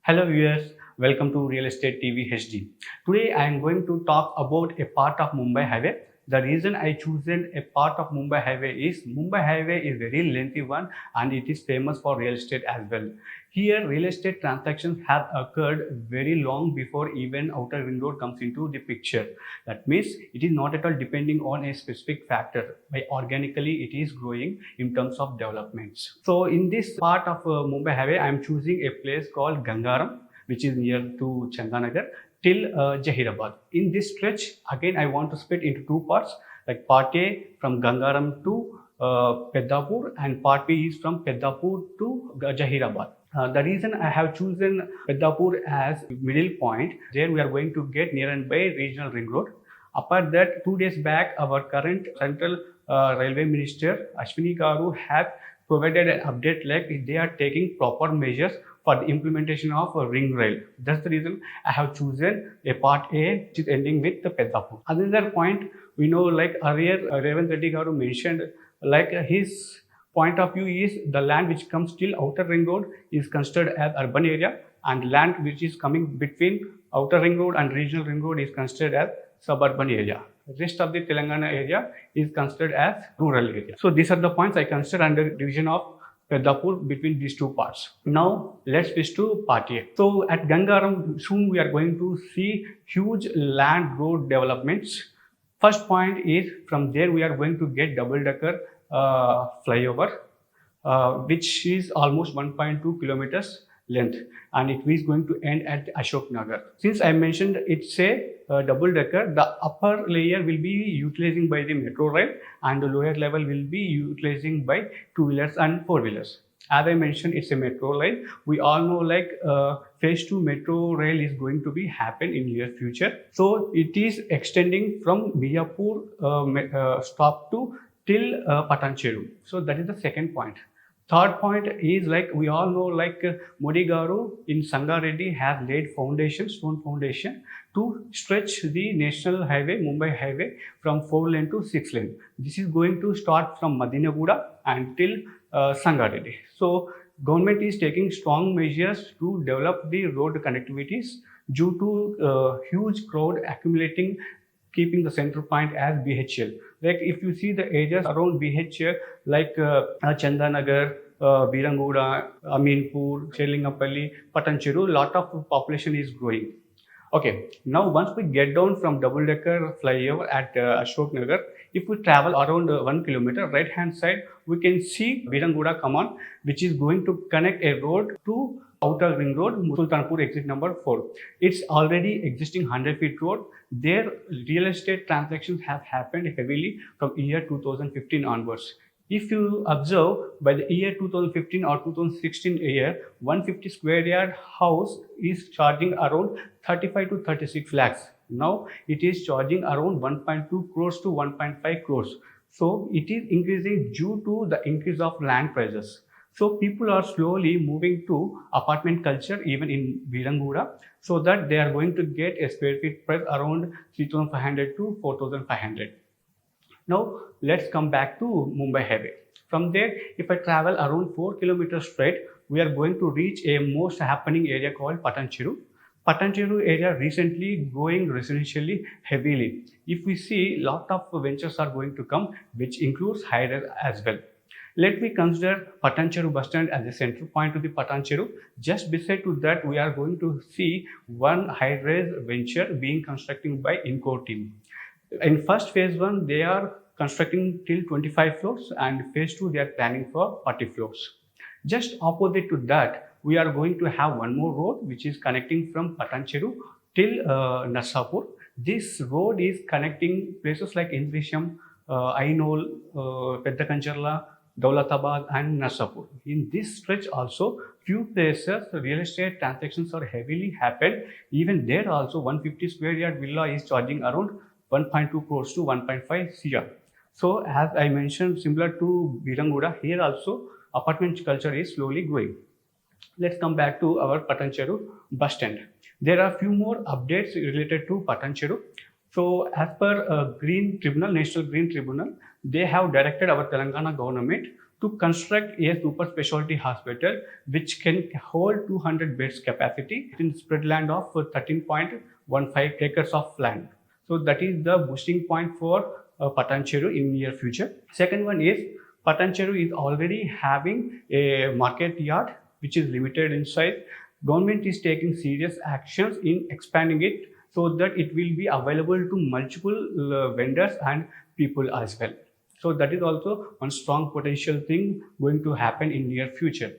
Hello viewers, welcome to Real Estate TV HD. Today I am going to talk about a part of Mumbai Highway. The reason I chosen a part of Mumbai Highway is Mumbai Highway is very lengthy one and it is famous for real estate as well. Here real estate transactions have occurred very long before even outer ring road comes into the picture. That means it is not at all depending on a specific factor. By organically it is growing in terms of developments. So in this part of Mumbai Highway I am choosing a place called Gangaram, which is near to Chandanagar till Hyderabad. In this stretch, again I want to split into two parts, like part A from Gangaram to Peddapur and part B is from Peddapur to Hyderabad. The reason I have chosen Peddapur as middle point, there we are going to get near and by regional ring road. Apart that, 2 days back, our current central railway minister Ashwini Garu have provided an update like they are taking proper measures for the implementation of a ring rail. That's the reason I have chosen a part A which is ending with the Peddapur. Another point, we know like earlier Revanth Reddy Garu mentioned, like his point of view is the land which comes till outer ring road is considered as urban area and land which is coming between outer ring road and regional ring road is considered as suburban area. Rest of the Telangana area is considered as rural area. So these are the points I consider under division of Peddapur between these two parts. Now let's switch to part A. So at Gangaram soon we are going to see huge land road developments. First point is from there we are going to get double-decker flyover, which is almost 1.2 kilometers length and it is going to end at Ashok Nagar. Since I mentioned it's a double decker, the upper layer will be utilizing by the metro rail and the lower level will be utilizing by two-wheelers and four-wheelers. As I mentioned, it's a metro line. We all know like phase 2 metro rail is going to be happen in near future. So it is extending from Bijapur stop to till Patancheru. So that is the second point. Third point is like we all know like Modi Garu in Sangareddy has laid stone foundation to stretch the national highway, Mumbai highway from 4 lane to 6 lane. This is going to start from Madinaguda until Sangareddy. So government is taking strong measures to develop the road connectivities due to huge crowd accumulating, keeping the center point as BHL. Like if you see the areas around BHL like Chandanagar, Viranguda, Aminpur, Shelingapalli, Patancheru, lot of population is growing. Okay, now once we get down from double-decker flyover at Ashok Nagar, if we travel around 1 kilometer, right hand side, we can see Viranguda Kaman, which is going to connect a road to outer ring road, Sultanpur exit number 4. It's already existing 100 feet road. There real estate transactions have happened heavily from year 2015 onwards. If you observe by the year 2015 or 2016 year, 150 square yard house is charging around 35 to 36 lakhs. Now it is charging around 1.2 crores to 1.5 crores. So it is increasing due to the increase of land prices. So people are slowly moving to apartment culture even in Viranguda, so that they are going to get a square feet price around 3,500 to 4,500. Now let's come back to Mumbai Highway. From there, if I travel around 4 kilometers straight, we are going to reach a most happening area called Patancheru. Patancheru area recently growing residentially heavily. If we see, lot of ventures are going to come, which includes higher as well. Let me consider Patancheru bus stand as a central point to the Patancheru. Just beside to that, we are going to see one high-rise venture being constructed by INCO team. In first phase 1, they are constructing till 25 floors and phase 2, they are planning for 40 floors. Just opposite to that, we are going to have one more road which is connecting from Patancheru till Narsapur. This road is connecting places like Indrisham, Ainol, Peddakancherla, Daulatabad and Narsapur. In this stretch also, few places real estate transactions are heavily happened. Even there also 150 square yard villa is charging around 1.2 crores to 1.5 crore. So as I mentioned, similar to Viranguda, here also apartment culture is slowly growing. Let's come back to our Patancheru bus stand. There are few more updates related to Patancheru. So as per Green Tribunal, National Green Tribunal, they have directed our Telangana government to construct a super specialty hospital which can hold 200 beds capacity in spread land of 13.15 acres of land. So that is the boosting point for Patancheru in near future. Second one is Patancheru is already having a market yard which is limited in size. Government is taking serious actions in expanding it so that it will be available to multiple vendors and people as well. So that is also one strong potential thing going to happen in near future.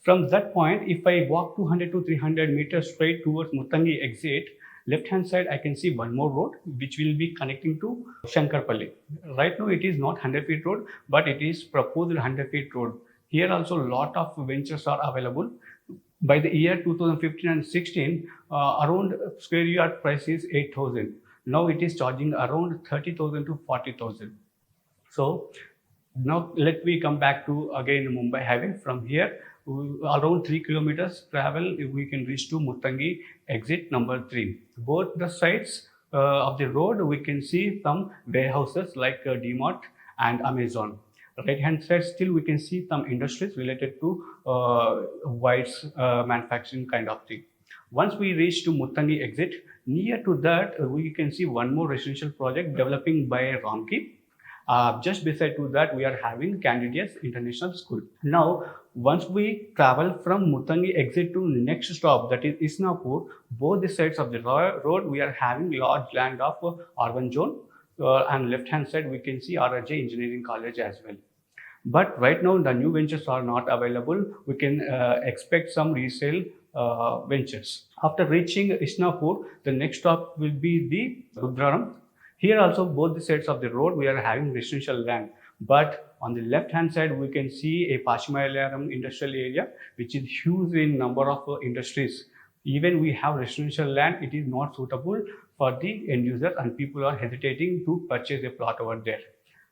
From that point, if I walk 200 to 300 meters straight towards Muttangi exit, left hand side I can see one more road which will be connecting to Shankarpalli. Right now it is not 100 feet road, but it is proposed 100 feet road. Here also lot of ventures are available. By the year 2015 and 16, around square yard price is 8,000. Now it is charging around 30,000 to 40,000. So now let me come back to again Mumbai highway. From here, around 3 kilometers travel, we can reach to Muttangi exit number 3. Both the sides of the road, we can see some warehouses like DMart and Amazon. Right hand side, still we can see some industries related to whites manufacturing kind of thing. Once we reach to Muttangi exit, near to that we can see one more residential project developing by Ramki. Just beside to that, we are having Candidates International School. Now, once we travel from Muttangi exit to next stop, that is Isnapur, both the sides of the road, we are having large land of urban zone. And left hand side, we can see RRJ Engineering College as well. But right now, the new ventures are not available. We can expect some resale ventures. After reaching Isnapur, the next stop will be the Rudraram. Here also both the sides of the road we are having residential land, but on the left hand side we can see a Paschimayalam industrial area which is huge in number of industries. Even we have residential land, it is not suitable for the end users and people are hesitating to purchase a plot over there.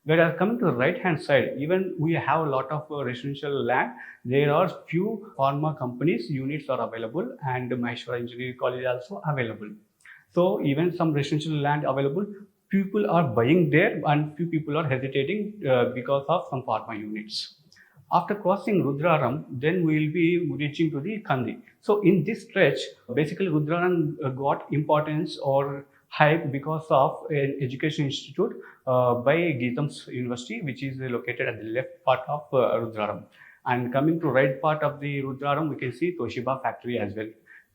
Whereas coming to the right hand side, even we have a lot of residential land, there are few pharma companies units are available and Maheshwara Engineering College also available. So even some residential land available, people are buying there and few people are hesitating because of some pharma units. After crossing Rudraram, then we will be reaching to the Kandhi. So in this stretch, basically Rudraram got importance or hype because of an education institute by Geetham's University, which is located at the left part of Rudraram. And coming to right part of the Rudraram, we can see Toshiba factory as well.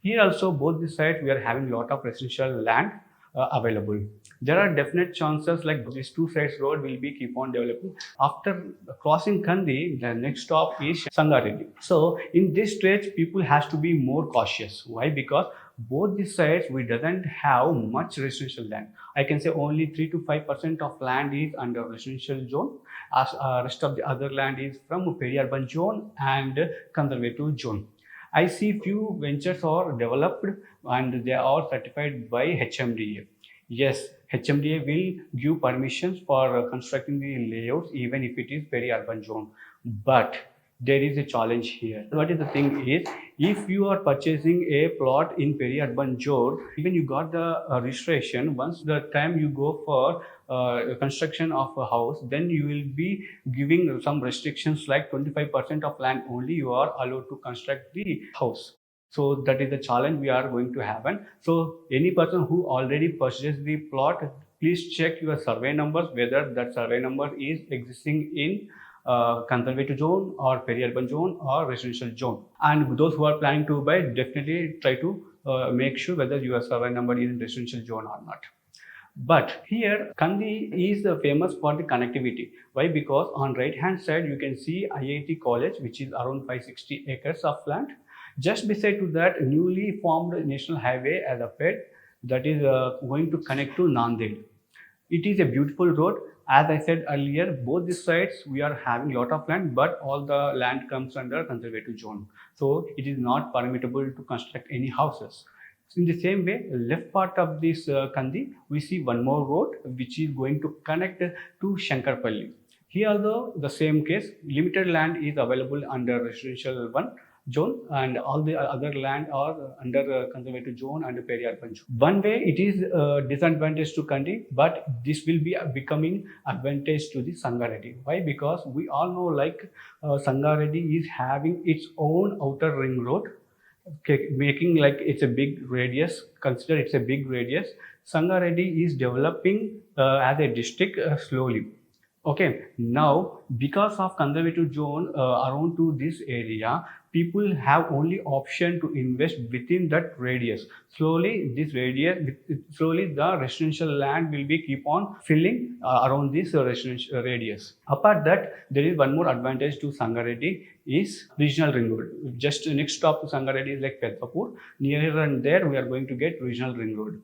Here also both the sides we are having lot of residential land available. There are definite chances like these two sides road will be keep on developing. After crossing Kandhi, the next stop is Sangareddy. So in this stretch, people has to be more cautious. Why? Because both the sides we doesn't have much residential land. I can say only 3 to 5% of land is under residential zone. As rest of the other land is from peri-urban zone and conservative zone. I see few ventures are developed and they are certified by Hmda. Yes, Hmda will give permissions for constructing the layouts even if it is very urban zone. But there is a challenge here. What is the thing is, if you are purchasing a plot in peri-urban zone, even you got the registration, once the time you go for construction of a house, then you will be giving some restrictions like 25% of land only you are allowed to construct the house. So that is the challenge we are going to have. And so any person who already purchased the plot, please check your survey numbers whether that survey number is existing in conservative zone or peri-urban zone or residential zone. And those who are planning to buy, definitely try to make sure whether your survey number is in residential zone or not. But here Kandhi is famous for the connectivity. Why? Because on right hand side you can see IIT college which is around 560 acres of land. Just beside to that newly formed national highway as a ped that is going to connect to Nanded. It is a beautiful road. As I said earlier, both the sides we are having lot of land, but all the land comes under conservative zone. So it is not permittable to construct any houses. In the same way, left part of this Kandhi, we see one more road which is going to connect to Shankarpalli. Here also the same case, limited land is available under residential one, zone, and all the other land are under conservative zone and peri-urban zone. One way it is disadvantage to Kandhi, but this will be becoming advantage to the Sangareddy. Why? Because we all know like Sangareddy is having its own outer ring road, okay, making like it's a big radius. Consider it's a big radius. Sangareddy is developing as a district slowly. Okay, now because of conservative zone around to this area, people have only option to invest within that radius. Slowly, this radius, slowly the residential land will be keep on filling around this residential radius. Apart that, there is one more advantage to Sangareddy is regional ring road. Just next stop to Sangareddy is like Peddapur. Nearer and there, we are going to get regional ring road.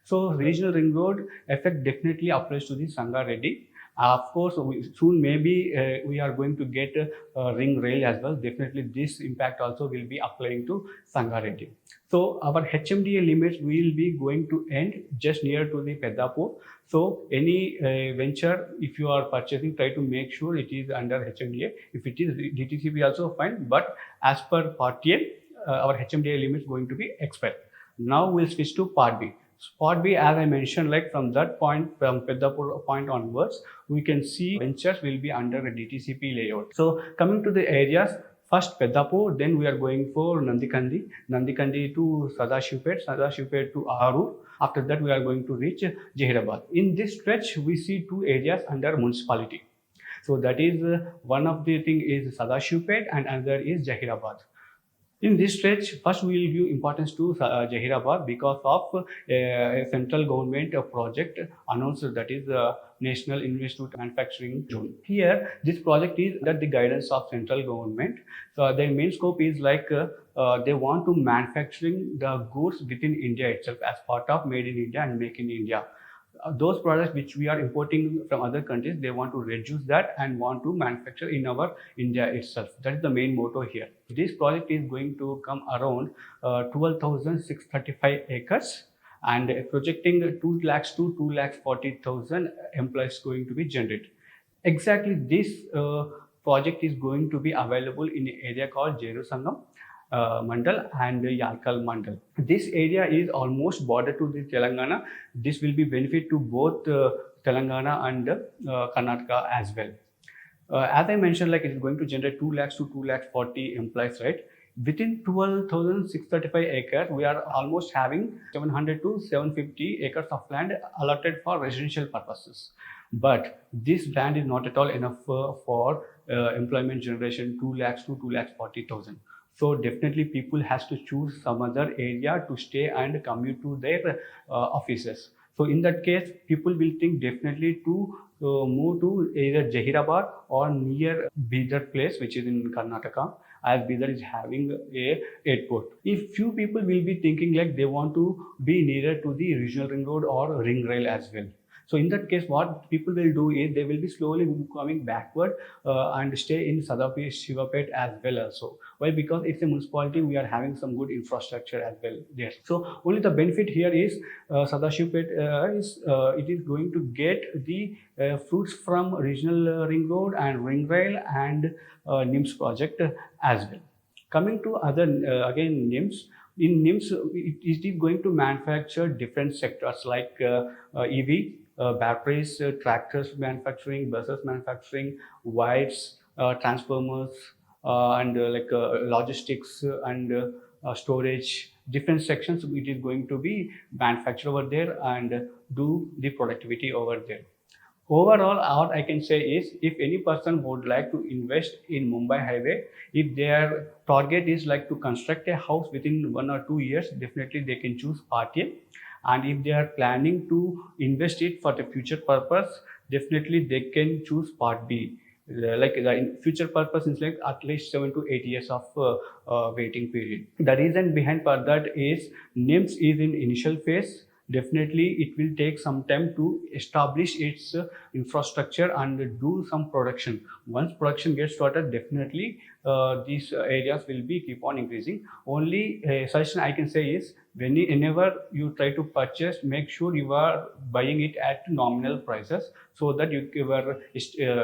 So regional ring road effect definitely applies to the Sangareddy. Of course, soon maybe we are going to get a ring rail as well. Definitely this impact also will be applying to Sangareddy. So our HMDA limits will be going to end just near to the Peddapur. So any venture, if you are purchasing, try to make sure it is under HMDA. If it is DTCP also fine, but as per Part A, our HMDA limits going to be expired. Now we'll switch to Part B. Part B, as I mentioned, like from that point, from Peddapur point onwards, we can see ventures will be under a DTCP layout. So coming to the areas, first Peddapur, then we are going for Nandikandi, Nandikandi to Sadashivpet to Arur. After that, we are going to reach Hyderabad. In this stretch, we see two areas under municipality. So that is one of the thing is Sadashivpet and another is Hyderabad. In this stretch, first we will give importance to Hyderabad because of a central government project announced, that is National Institute Manufacturing Zone. Here, this project is under the guidance of central government. So their main scope is like they want to manufacturing the goods within India itself as part of Made in India and Make in India. Those products which we are importing from other countries, they want to reduce that and want to manufacture in our India itself. That is the main motto here. This project is going to come around 12,635 acres and projecting 2 lakhs to 2,40,000 employees going to be generated. Exactly this project is going to be available in an area called Jerusangam Mandal and Yarkal Mandal. This area is almost border to the Telangana. This will be benefit to both Telangana and Karnataka as well. As I mentioned, like it is going to generate 2 lakhs to 2 lakhs 40 employees, right? Within 12,635 acres, we are almost having 700 to 750 acres of land allotted for residential purposes. But this land is not at all enough for employment generation 2 lakhs to 2 lakhs 40,000. So definitely people has to choose some other area to stay and commute to their offices. So in that case, people will think definitely to move to either Hyderabad or near Bidar place, which is in Karnataka, as Bidar is having a airport. If few people will be thinking like they want to be nearer to the regional ring road or ring rail as well. So in that case, what people will do is they will be slowly coming backward and stay in Shivapet as well also. Why? Because it's a municipality, we are having some good infrastructure as well there. So only the benefit here is Sadashivpet it is going to get the fruits from regional ring road and ring rail and NIMS project as well. Coming to other again NIMS. In NIMS, it is going to manufacture different sectors like EV, batteries, tractors manufacturing, buses manufacturing, wires, transformers, and logistics and storage, different sections. It is going to be manufactured over there and do the productivity over there. Overall, what I can say is, if any person would like to invest in Mumbai highway, if their target is like to construct a house within 1 or 2 years, definitely they can choose Part A. And if they are planning to invest it for the future purpose, definitely they can choose Part B. Like the future purpose is like at least 7 to 8 years of waiting period. The reason behind for that is NIMS is in initial phase. Definitely it will take some time to establish its infrastructure and do some production. Once production gets started, definitely these areas will be keep on increasing. Only suggestion I can say is, whenever you try to purchase, make sure you are buying it at nominal prices so that your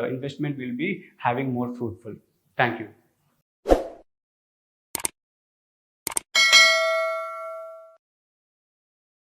investment will be having more fruitful. Thank you.